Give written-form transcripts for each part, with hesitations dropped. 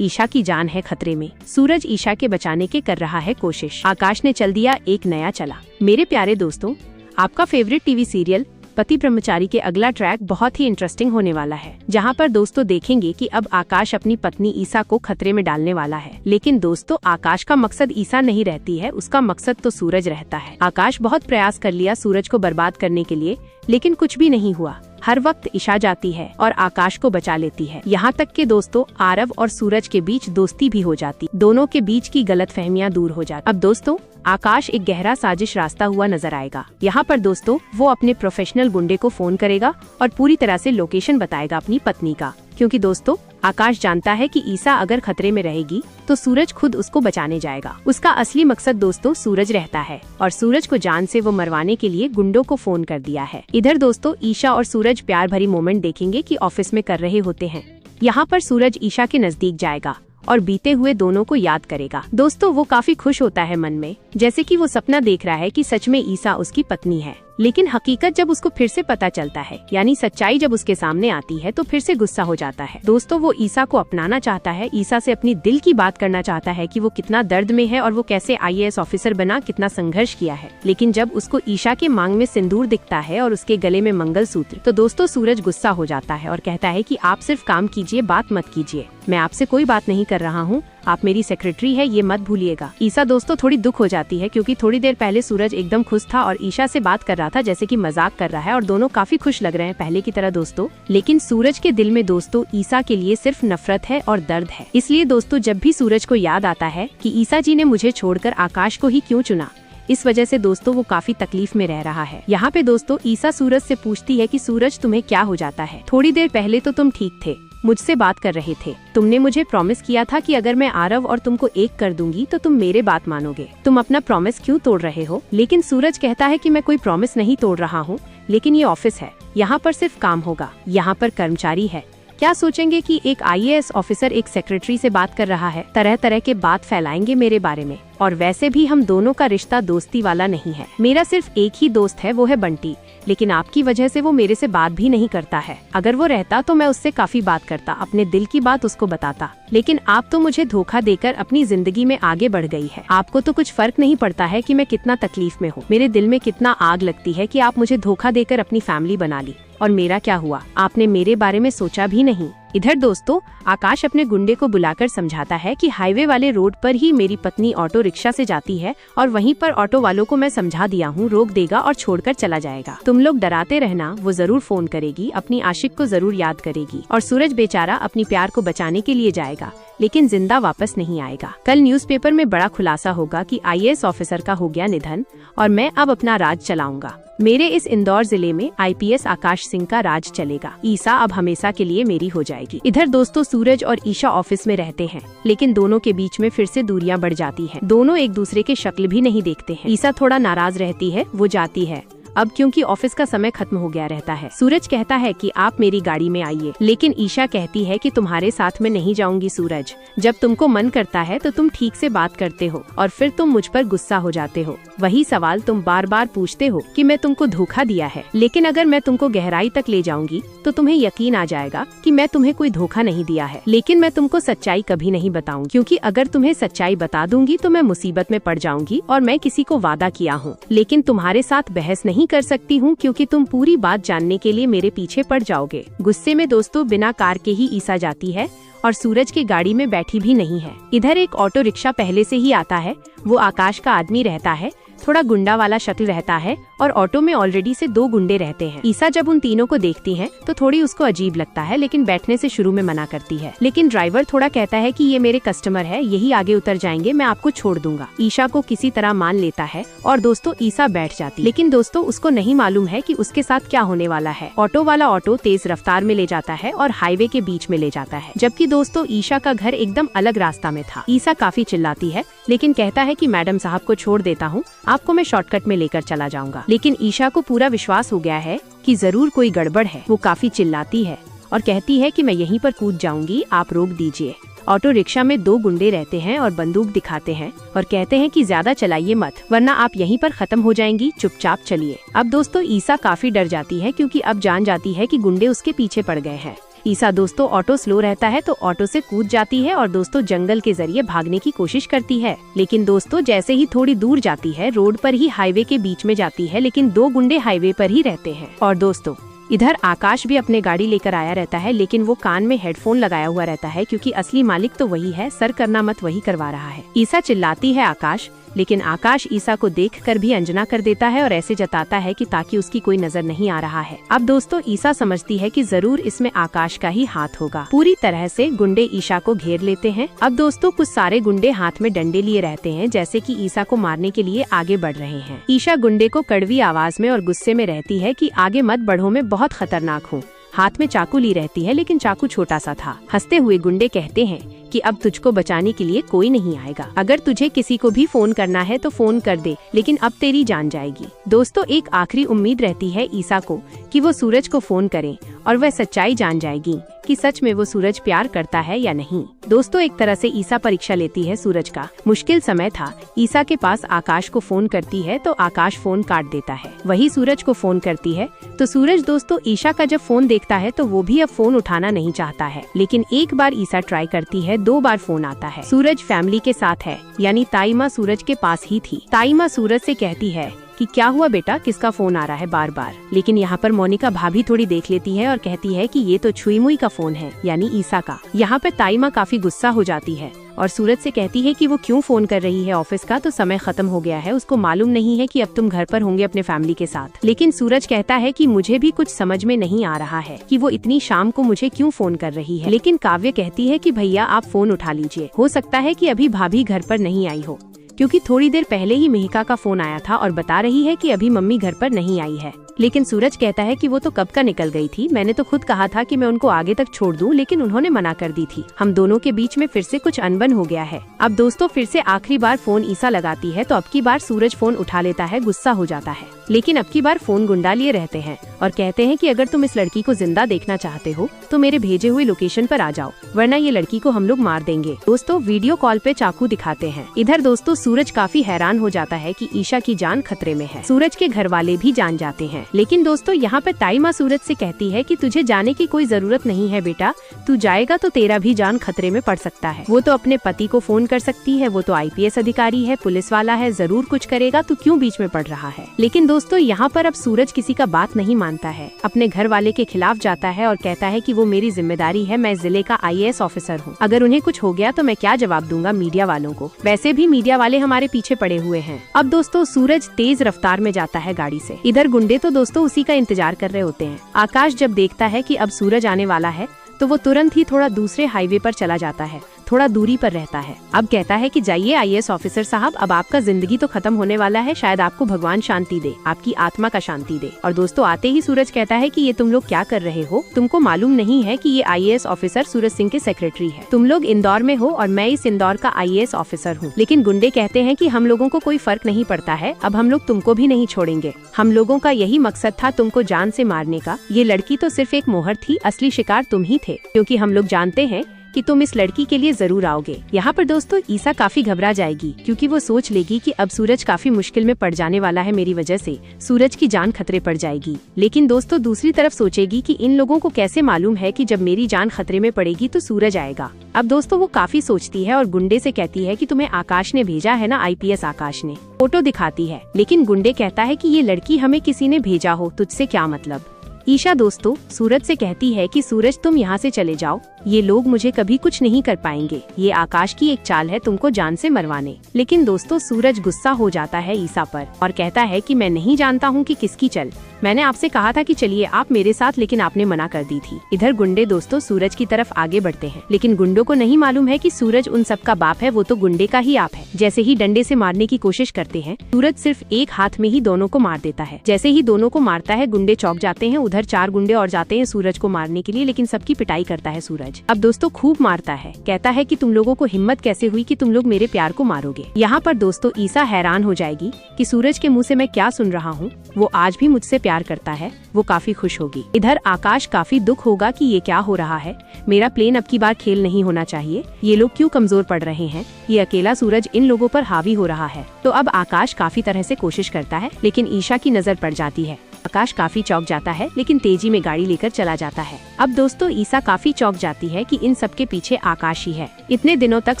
ईशा की जान है खतरे में। सूरज ईशा के बचाने के कर रहा है कोशिश। आकाश ने चल दिया एक नया चला। मेरे प्यारे दोस्तों, आपका फेवरेट टीवी सीरियल पति ब्रह्मचारी के अगला ट्रैक बहुत ही इंटरेस्टिंग होने वाला है, जहां पर दोस्तों देखेंगे कि अब आकाश अपनी पत्नी ईशा को खतरे में डालने वाला है। लेकिन दोस्तों, आकाश का मकसद ईशा नहीं रहती है, उसका मकसद तो सूरज रहता है। आकाश बहुत प्रयास कर लिया सूरज को बर्बाद करने के लिए, लेकिन कुछ भी नहीं हुआ। हर वक्त ईशा जाती है और आकाश को बचा लेती है। यहाँ तक कि दोस्तों आरव और सूरज के बीच दोस्ती भी हो जाती, दोनों के बीच की गलतफहमियां दूर हो जाती। अब दोस्तों आकाश एक गहरा साजिश रास्ता हुआ नजर आएगा। यहाँ पर दोस्तों वो अपने प्रोफेशनल गुंडे को फोन करेगा और पूरी तरह से लोकेशन बताएगा अपनी पत्नी का, क्योंकि दोस्तों आकाश जानता है कि ईशा अगर खतरे में रहेगी तो सूरज खुद उसको बचाने जाएगा। उसका असली मकसद दोस्तों सूरज रहता है और सूरज को जान से वो मरवाने के लिए गुंडों को फोन कर दिया है। इधर दोस्तों ईशा और सूरज प्यार भरी मोमेंट देखेंगे कि ऑफिस में कर रहे होते हैं। यहाँ पर सूरज ईशा के नजदीक जाएगा और बीते हुए दोनों को याद करेगा। दोस्तों वो काफी खुश होता है मन में, जैसे कि वो सपना देख रहा है कि सच में ईशा उसकी पत्नी है। लेकिन हकीकत जब उसको फिर से पता चलता है, यानी सच्चाई जब उसके सामने आती है, तो फिर से गुस्सा हो जाता है। दोस्तों वो ईशा को अपनाना चाहता है, ईशा से अपनी दिल की बात करना चाहता है कि वो कितना दर्द में है और वो कैसे IAS ऑफिसर बना, कितना संघर्ष किया है। लेकिन जब उसको ईशा के मांग में सिंदूर दिखता है और उसके गले में मंगलसूत्र, तो दोस्तों सूरज गुस्सा हो जाता है और कहता है कि आप सिर्फ काम कीजिए, बात मत कीजिए। मैं आपसे कोई बात नहीं कर रहा हूँ, आप मेरी सेक्रेटरी है, ये मत भूलिएगा। ईशा दोस्तों थोड़ी दुख हो जाती है, क्योंकि थोड़ी देर पहले सूरज एकदम खुश था और ईशा से बात कर रहा था जैसे कि मजाक कर रहा है और दोनों काफी खुश लग रहे हैं पहले की तरह दोस्तों। लेकिन सूरज के दिल में दोस्तों ईशा के लिए सिर्फ नफरत है और दर्द है। इसलिए दोस्तों जब भी सूरज को याद आता है कि ईशा जी ने मुझे छोड़कर आकाश को ही क्यों चुना, इस वजह से दोस्तों वो काफी तकलीफ में रह रहा है। यहाँ पे दोस्तों ईशा सूरज से पूछती है कि सूरज तुम्हें क्या हो जाता है? थोड़ी देर पहले तो तुम ठीक थे, मुझसे बात कर रहे थे, तुमने मुझे प्रॉमिस किया था कि अगर मैं आरव और तुमको एक कर दूंगी तो तुम मेरे बात मानोगे। तुम अपना प्रॉमिस क्यों तोड़ रहे हो? लेकिन सूरज कहता है कि मैं कोई प्रॉमिस नहीं तोड़ रहा हूँ, लेकिन ये ऑफिस है, यहाँ पर सिर्फ काम होगा, यहाँ पर कर्मचारी है। क्या सोचेंगे कि एक IAS ऑफिसर एक सेक्रेटरी से बात कर रहा है? तरह तरह के बात फैलाएंगे मेरे बारे में। और वैसे भी हम दोनों का रिश्ता दोस्ती वाला नहीं है। मेरा सिर्फ एक ही दोस्त है, वो है बंटी। लेकिन आपकी वजह से वो मेरे से बात भी नहीं करता है। अगर वो रहता तो मैं उससे काफी बात करता, अपने दिल की बात उसको बताता। लेकिन आप तो मुझे धोखा देकर अपनी जिंदगी में आगे बढ़ गई है। आपको तो कुछ फर्क नहीं पड़ता है कि मैं कितना तकलीफ में हूँ। मेरे दिल में कितना आग लगती है कि आप मुझे धोखा देकर अपनी फैमिली बना ली। और मेरा क्या हुआ? आपने मेरे बारे में सोचा भी नहीं। इधर दोस्तों आकाश अपने गुंडे को बुलाकर समझाता है कि हाईवे वाले रोड पर ही मेरी पत्नी ऑटो रिक्शा से जाती है और वहीं पर ऑटो वालों को मैं समझा दिया हूँ, रोक देगा और छोड़कर चला जाएगा। तुम लोग डराते रहना, वो जरूर फोन करेगी, अपनी आशिक को जरूर याद करेगी और सूरज बेचारा अपनी प्यार को बचाने के लिए जाएगा, लेकिन जिंदा वापस नहीं आएगा। कल न्यूज़पेपर में बड़ा खुलासा होगा कि IAS ऑफिसर का हो गया निधन और मैं अब अपना राज चलाऊंगा। मेरे इस इंदौर जिले में IPS आकाश सिंह का राज चलेगा। ईशा अब हमेशा के लिए मेरी हो जाएगी। इधर दोस्तों सूरज और ईशा ऑफिस में रहते हैं, लेकिन दोनों के बीच में फिर से दूरियां बढ़ जाती हैं। दोनों एक दूसरे के शक्ल भी नहीं देखते हैं। ईशा थोड़ा नाराज रहती है, वो जाती है अब क्योंकि ऑफिस का समय खत्म हो गया रहता है। सूरज कहता है कि आप मेरी गाड़ी में आइए, लेकिन ईशा कहती है कि तुम्हारे साथ में नहीं जाऊंगी सूरज। जब तुमको मन करता है तो तुम ठीक से बात करते हो और फिर तुम मुझ पर गुस्सा हो जाते हो। वही सवाल तुम बार बार पूछते हो कि मैं तुमको धोखा दिया है। लेकिन अगर मैं तुमको गहराई तक ले जाऊंगी तो तुम्हें यकीन आ जाएगा कि मैं तुम्हें कोई धोखा नहीं दिया है। लेकिन मैं तुमको सच्चाई कभी नहीं बताऊंगी, क्योंकि अगर तुम्हें सच्चाई बता दूंगी तो मैं मुसीबत में पड़ जाऊंगी और मैं किसी को वादा किया हूँ, लेकिन तुम्हारे साथ बहस नहीं कर सकती हूँ, क्योंकि तुम पूरी बात जानने के लिए मेरे पीछे पड़ जाओगे। गुस्से में दोस्तों बिना कार के ही ईशा जाती है और सूरज की गाड़ी में बैठी भी नहीं है। इधर एक ऑटो रिक्शा पहले से ही आता है, वो आकाश का आदमी रहता है, थोड़ा गुंडा वाला शक्ल रहता है और ऑटो में ऑलरेडी से 2 गुंडे रहते हैं। ईशा जब उन तीनों को देखती है तो थोड़ी उसको अजीब लगता है, लेकिन बैठने से शुरू में मना करती है। लेकिन ड्राइवर थोड़ा कहता है कि ये मेरे कस्टमर है, यही आगे उतर जाएंगे, मैं आपको छोड़ दूंगा। ईशा को किसी तरह मान लेता है और दोस्तों ईशा बैठ जाती है। लेकिन दोस्तों उसको नहीं मालूम है कि उसके साथ क्या होने वाला है। ऑटो वाला ऑटो तेज रफ्तार में ले जाता है और हाईवे के बीच में ले जाता है, जबकि दोस्तों ईशा का घर एकदम अलग रास्ता में था। ईशा काफी चिल्लाती है, लेकिन कहता है कि मैडम साहब को छोड़ देता हूँ, आपको मैं शॉर्टकट में लेकर चला जाऊंगा। लेकिन ईशा को पूरा विश्वास हो गया है कि जरूर कोई गड़बड़ है। वो काफी चिल्लाती है और कहती है कि मैं यहीं पर कूद जाऊंगी, आप रोक दीजिए। ऑटो रिक्शा में 2 गुंडे रहते हैं और बंदूक दिखाते हैं और कहते हैं कि ज्यादा चलाइए मत, वरना आप यहीं पर खत्म हो जाएंगी, चुपचाप चलिए। अब दोस्तों ईशा काफी डर जाती है, क्योंकि अब जान जाती है कि गुंडे उसके पीछे पड़ गए हैं। ईसा दोस्तों ऑटो स्लो रहता है तो ऑटो से कूद जाती है और दोस्तों जंगल के जरिए भागने की कोशिश करती है। लेकिन दोस्तों जैसे ही थोड़ी दूर जाती है, रोड पर ही हाईवे के बीच में जाती है, लेकिन 2 गुंडे हाईवे पर ही रहते हैं। और दोस्तों इधर आकाश भी अपने गाड़ी लेकर आया रहता है, लेकिन वो कान में हेडफोन लगाया हुआ रहता है क्योंकि असली मालिक तो वही है, सर करना मत वही करवा रहा है। ईसा चिल्लाती है आकाश, लेकिन आकाश ईसा को देखकर भी अनजना कर देता है और ऐसे जताता है कि ताकि उसकी कोई नजर नहीं आ रहा है। अब दोस्तों ईसा समझती है कि जरूर इसमें आकाश का ही हाथ होगा। पूरी तरह से गुंडे ईसा को घेर लेते हैं। अब दोस्तों कुछ सारे गुंडे हाथ में डंडे लिए रहते हैं, जैसे कि ईसा को मारने के लिए आगे बढ़ रहे हैं। ईसा गुंडे को कड़वी आवाज में और गुस्से में रहती है कि आगे मत बढ़ो, मैं बहुत खतरनाक हूँ। हाथ में चाकू ली रहती है, लेकिन चाकू छोटा सा था। हंसते हुए गुंडे कहते हैं कि अब तुझको बचाने के लिए कोई नहीं आएगा। अगर तुझे किसी को भी फोन करना है तो फोन कर दे, लेकिन अब तेरी जान जाएगी। दोस्तों एक आखिरी उम्मीद रहती है ईसा को कि वो सूरज को फोन करें और वह सच्चाई जान जाएगी कि सच में वो सूरज प्यार करता है या नहीं। दोस्तों एक तरह से ईसा परीक्षा लेती है सूरज का। मुश्किल समय था, ईसा के पास आकाश को फोन करती है तो आकाश फोन काट देता है। वही सूरज को फोन करती है तो सूरज दोस्तों ईसा का जब फोन देखता है तो वो भी अब फोन उठाना नहीं चाहता है। लेकिन एक बार ईसा ट्राई करती है, 2 बार फोन आता है। सूरज फैमिली के साथ है, यानी ताई माँ सूरज के पास ही थी। ताई माँ सूरज से कहती है कि क्या हुआ बेटा, किसका फोन आ रहा है बार बार। लेकिन यहाँ पर मोनिका भाभी थोड़ी देख लेती है और कहती है कि ये तो छुई मुई का फोन है, यानी ईसा का। यहाँ पर ताई माँ काफी गुस्सा हो जाती है और सूरज से कहती है कि वो क्यों फोन कर रही है, ऑफिस का तो समय खत्म हो गया है, उसको मालूम नहीं है कि अब तुम घर पर होंगे अपने फैमिली के साथ। लेकिन सूरज कहता है कि मुझे भी कुछ समझ में नहीं आ रहा है कि वो इतनी शाम को मुझे क्यों फोन कर रही है। लेकिन काव्य कहती है कि भैया आप फोन उठा लीजिए, हो सकता है कि अभी भाभी घर पर नहीं आई हो, क्योंकि थोड़ी देर पहले ही मेहिका का फोन आया था और बता रही है कि अभी मम्मी घर पर नहीं आई है। लेकिन सूरज कहता है कि वो तो कब का निकल गई थी, मैंने तो खुद कहा था कि मैं उनको आगे तक छोड़ दूं, लेकिन उन्होंने मना कर दी थी। हम दोनों के बीच में फिर से कुछ अनबन हो गया है। अब दोस्तों फिर से आखिरी बार फोन ईसा लगाती है तो अब की बार सूरज फोन उठा लेता है, गुस्सा हो जाता है। लेकिन अब की बार फोन गुंडा लिए रहते हैं और कहते हैं कि अगर तुम इस लड़की को जिंदा देखना चाहते हो तो मेरे भेजे हुए लोकेशन पर आ जाओ, वरना ये लड़की को हम लोग मार देंगे। दोस्तों वीडियो कॉल पे चाकू दिखाते हैं। इधर दोस्तों सूरज काफी हैरान हो जाता है कि ईशा की जान खतरे में है। सूरज के घर वाले भी जान जाते हैं। लेकिन दोस्तों यहाँ पे ताई माँ सूरज से कहती है कि तुझे जाने की कोई जरूरत नहीं है बेटा, तू जाएगा तो तेरा भी जान खतरे में पड़ सकता है। वो तो अपने पति को फोन कर सकती है, वो तो IPS अधिकारी है, पुलिस वाला है, जरूर कुछ करेगा, तू क्यों बीच में पड़ रहा है। लेकिन दोस्तों यहाँ पर अब सूरज किसी का बात नहीं मानता है, अपने घर वाले के खिलाफ जाता है और कहता है कि वो मेरी जिम्मेदारी है, मैं जिले का IAS ऑफिसर हूँ, अगर उन्हें कुछ हो गया तो मैं क्या जवाब दूंगा मीडिया वालों को, वैसे भी मीडिया वाले हमारे पीछे पड़े हुए हैं। अब दोस्तों सूरज तेज रफ्तार में जाता है गाड़ी से। इधर गुंडे तो दोस्तों उसी का इंतजार कर रहे होते हैं। आकाश जब देखता है कि अब सूरज आने वाला है तो वो तुरंत ही थोड़ा दूसरे हाईवे पर चला जाता है, थोड़ा दूरी पर रहता है। अब कहता है कि जाइए IAS ऑफिसर साहब, अब आपका जिंदगी तो खत्म होने वाला है, शायद आपको भगवान शांति दे, आपकी आत्मा का शांति दे। और दोस्तों आते ही सूरज कहता है कि ये तुम लोग क्या कर रहे हो, तुमको मालूम नहीं है कि ये IAS ऑफिसर सूरज सिंह के सेक्रेटरी है, तुम लोग इंदौर में हो और मैं इस इंदौर का IAS ऑफिसर हूँ। लेकिन गुंडे कहते हैं कि हम लोगों को कोई फर्क नहीं पड़ता है, अब हम लोग तुमको भी नहीं छोड़ेंगे, हम लोगों का यही मकसद था तुमको जान से मारने का, ये लड़की तो सिर्फ एक मोहर थी, असली शिकार तुम ही थे, क्योंकि हम लोग जानते हैं कि तुम इस लड़की के लिए जरूर आओगे। यहाँ पर दोस्तों ईसा काफी घबरा जाएगी, क्योंकि वो सोच लेगी कि अब सूरज काफी मुश्किल में पड़ जाने वाला है, मेरी वजह से सूरज की जान खतरे पड़ जाएगी। लेकिन दोस्तों दूसरी तरफ सोचेगी कि इन लोगों को कैसे मालूम है कि जब मेरी जान खतरे में पड़ेगी तो सूरज आएगा। अब दोस्तों वो काफी सोचती है और गुंडे से कहती है कि तुम्हें आकाश ने भेजा है ना, IPS आकाश ने। फोटो दिखाती है, लेकिन गुंडे कहता है कि ये लड़की हमें किसी ने भेजा हो, तुझसे क्या मतलब। ईशा दोस्तों सूरज से कहती है कि सूरज तुम यहाँ से चले जाओ, ये लोग मुझे कभी कुछ नहीं कर पाएंगे, ये आकाश की एक चाल है तुमको जान से मरवाने। लेकिन दोस्तों सूरज गुस्सा हो जाता है ईसा पर और कहता है कि मैं नहीं जानता हूँ कि किसकी चल, मैंने आपसे कहा था कि चलिए आप मेरे साथ, लेकिन आपने मना कर दी थी। इधर गुंडे दोस्तों सूरज की तरफ आगे बढ़ते हैं, लेकिन गुंडों को नहीं मालूम है कि सूरज उन सब का बाप है, वो तो गुंडे का ही आप है। जैसे ही डंडे से मारने की कोशिश करते हैं, सूरज सिर्फ एक हाथ में ही दोनों को मार देता है। जैसे ही दोनों को मारता है गुंडे चौंक जाते हैं। उधर 4 गुंडे और जाते हैं सूरज को मारने के लिए, लेकिन सबकी पिटाई करता है सूरज। अब दोस्तों खूब मारता है, कहता है कि तुम लोगों को हिम्मत कैसे हुई कि तुम लोग मेरे प्यार को मारोगे। यहाँ पर दोस्तों ईसा हैरान हो जाएगी कि सूरज के मुँह से मैं क्या सुन रहा हूँ, वो आज भी मुझसे प्यार करता है, वो काफी खुश होगी। इधर आकाश काफी दुख होगा कि ये क्या हो रहा है, मेरा प्लेन अब की बार खेल नहीं होना चाहिए, ये लोग क्यों कमजोर पड़ रहे हैं, ये अकेला सूरज इन लोगों पर हावी हो रहा है। तो अब आकाश काफी तरह से कोशिश करता है, लेकिन ईशा की नजर पड़ जाती है। आकाश काफी चौंक जाता है, लेकिन तेजी में गाड़ी लेकर चला जाता है। अब दोस्तों ईसा काफी चौंक जाती है कि इन सब के पीछे आकाश ही है। इतने दिनों तक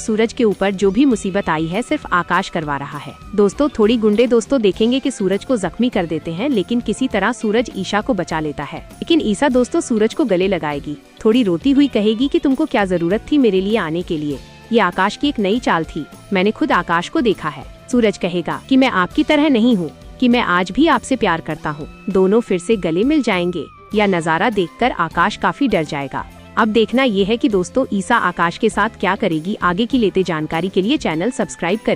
सूरज के ऊपर जो भी मुसीबत आई है सिर्फ आकाश करवा रहा है। दोस्तों थोड़ी गुंडे दोस्तों देखेंगे कि सूरज को जख्मी कर देते हैं, लेकिन किसी तरह सूरज ईशा को बचा लेता है। लेकिन ईसा दोस्तों सूरज को गले लगाएगी, थोड़ी रोती हुई कहेगी कि तुमको क्या जरूरत थी मेरे लिए आने के लिए, ये आकाश की एक नई चाल थी, मैंने खुद आकाश को देखा है। सूरज कहेगा कि मैं आपकी तरह नहीं हूँ, कि मैं आज भी आपसे प्यार करता हूँ। दोनों फिर से गले मिल जाएंगे। यह नज़ारा देखकर आकाश काफी डर जाएगा। अब देखना ये है कि दोस्तों ईसा आकाश के साथ क्या करेगी। आगे की लेते जानकारी के लिए चैनल सब्सक्राइब करें।